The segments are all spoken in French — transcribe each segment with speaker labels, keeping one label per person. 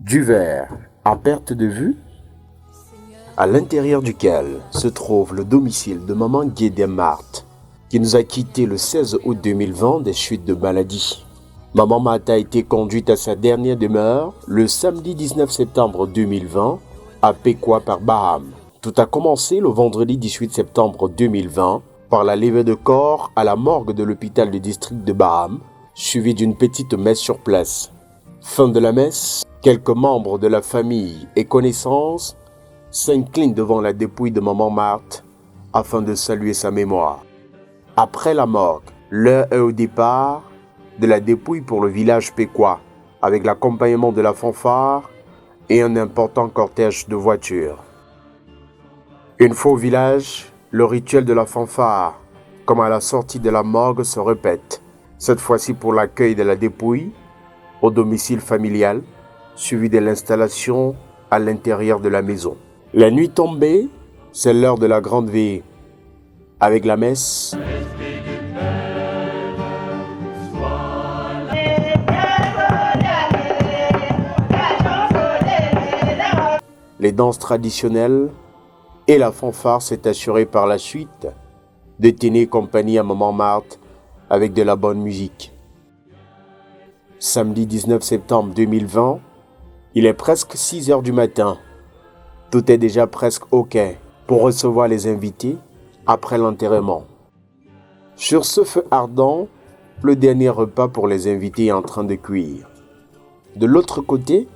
Speaker 1: du verre à perte de vue, à l'intérieur duquel se trouve le domicile de maman Guédé Marthe, qui nous a quittés le 16 août 2020 des suites de maladie. Maman Marthe a été conduite à sa dernière demeure le samedi 19 septembre 2020 à Pékwa par Baham. Tout a commencé le vendredi 18 septembre 2020 par la levée de corps à la morgue de l'hôpital du district de Baham, suivie d'une petite messe sur place. Fin de la messe, quelques membres de la famille et connaissances s'inclinent devant la dépouille de maman Marthe afin de saluer sa mémoire. Après la morgue, l'heure est au départ de la dépouille pour le village pékwa, avec l'accompagnement de la fanfare et un important cortège de voitures. Une fois au village, le rituel de la fanfare, comme à la sortie de la morgue, se répète, cette fois-ci pour l'accueil de la dépouille au domicile familial, suivi de l'installation à l'intérieur de la maison. La nuit tombée, c'est l'heure de la grande veillée, avec la messe, les danses traditionnelles et la fanfare s'est assurée par la suite de tenir compagnie à maman Marthe avec de la bonne musique. Samedi 19 septembre 2020, il est presque 6 heures du matin. Tout est déjà presque OK pour recevoir les invités après l'enterrement. Sur ce feu ardent, le dernier repas pour les invités est en train de cuire. De l'autre côté,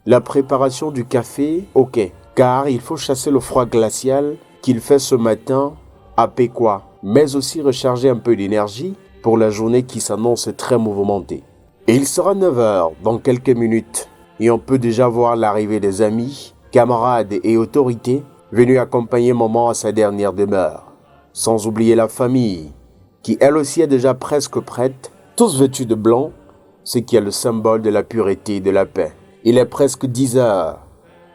Speaker 1: la préparation du café, OK, car il faut chasser le froid glacial qu'il fait ce matin à Pékwa, mais aussi recharger un peu d'énergie pour la journée qui s'annonce très mouvementée. Et il sera 9h dans quelques minutes et on peut déjà voir l'arrivée des amis, camarades et autorités venus accompagner maman à sa dernière demeure. Sans oublier la famille, qui elle aussi est déjà presque prête, tous vêtus de blanc, ce qui est le symbole de la pureté et de la paix. Il est presque 10h.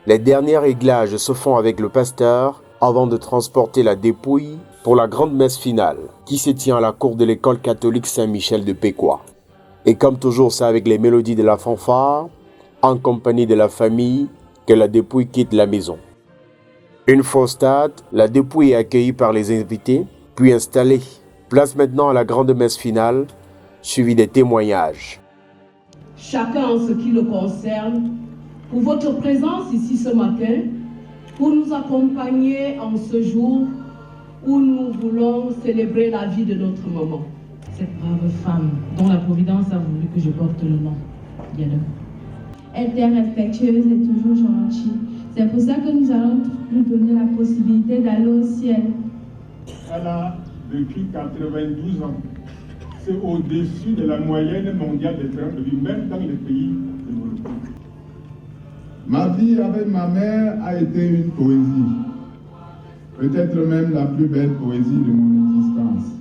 Speaker 1: Les derniers réglages se font avec le pasteur avant de transporter la dépouille pour la grande messe finale qui se tient à la cour de l'école catholique Saint-Michel de Pékwa. Et comme toujours, c'est avec les mélodies de la fanfare, en compagnie de la famille, que la dépouille quitte la maison. Une fois au stade, la dépouille est accueillie par les invités, puis installée. Place maintenant à la grande messe finale, suivie des témoignages.
Speaker 2: Chacun en ce qui le concerne, pour votre présence ici ce matin, pour nous accompagner en ce jour où nous voulons célébrer la vie de notre maman.
Speaker 3: Cette brave femme dont la Providence a voulu que je porte le nom. Bien.
Speaker 4: Elle était respectueuse et toujours gentille. C'est pour ça que nous allons lui donner la possibilité d'aller au ciel.
Speaker 5: Elle a vécu 92 ans. C'est au-dessus de la moyenne mondiale des trains de vie, même dans les pays développés.
Speaker 6: Ma vie avec ma mère a été une poésie. Peut-être même la plus belle poésie de mon existence.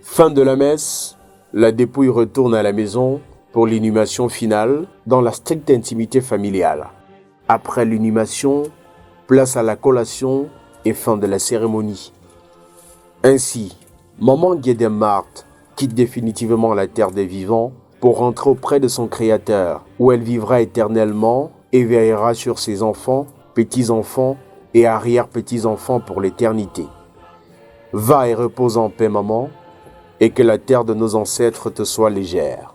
Speaker 1: Fin de la messe, la dépouille retourne à la maison pour l'inhumation finale dans la stricte intimité familiale. Après l'inhumation, place à la collation et fin de la cérémonie. Ainsi, maman Guédé Marthe quitte définitivement la terre des vivants pour rentrer auprès de son Créateur, où elle vivra éternellement et veillera sur ses enfants, petits-enfants et arrière-petits-enfants pour l'éternité. Va et repose en paix, maman, et que la terre de nos ancêtres te soit légère.